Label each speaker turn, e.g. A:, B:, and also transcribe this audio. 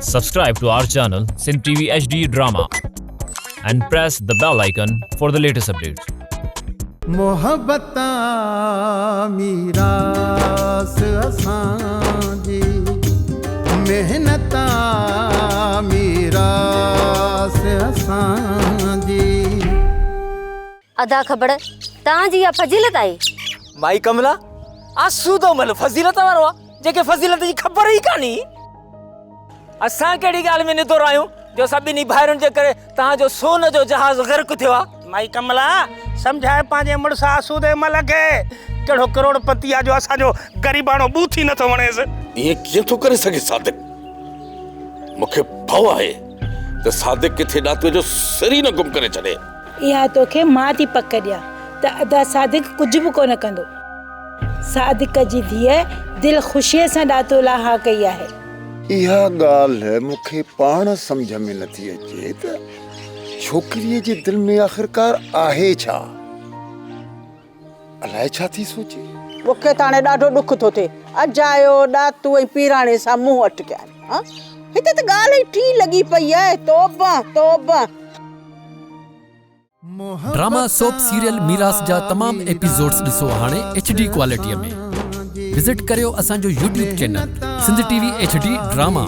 A: Subscribe to our channel Sindh TV HD Drama and press the bell icon for the latest updates.
B: मोहब्बता मीरास असांजी मेहनता मीरास असांजी
C: अदा ख़बर तव्हांजी इहा फज़ीलत आहे
D: माई कमला आसू तो मल फज़ीलत वारो आहे जेके फज़ीलत जी ख़बर ई कानी असां कहिड़ी ॻाल्हि में निदोर आहियूं जो सभिनी भाइरुनि जे करे तव्हांजो सोन जो जहाज़ ग़र्क़ थियो आहे।
E: माई कमला समझाए पंहिंजे मुड़ुस आसूदे मल खे कहिड़ो करोड़पति आहे जो असांजो ग़रीबाणो बूथी नथो वणेसि।
F: ये कीअं थो करे सघे सादिक? मूंखे भउ आहे त सादिक किथे ॾातुए जो सिर ई न गुम करे छॾे।
G: इहा तोखे मां थी पक ॾियां त अदा सादिक कुझु बि कोन कंदो। सादिक जी धीअ दिलि ख़ुशीअ सां ॾातो लाहा कई आहे।
H: इहा ॻाल्हि मूंखे पाण सम्झ में नथी अचे त छोकिरीअ जे दिलि में आख़िरकार आहे छा? अलाए छा थी सोचे।
I: मूंखे त हाणे ॾाढो ॾुख थो थिए। अजायो ॾातू ऐं पीराणे सां मुंहुं अटकिया हा हिते त ॻाल्हि ई टी लॻी पई आहे। तौबा तौबा।
J: ड्रामा सोप सीरियल मीरास जा तमाम एपिसोड्स ॾिसो हाणे HD क्वालिटीअ में। विजिट करियो असांजो YouTube channel Sindh TV HD drama.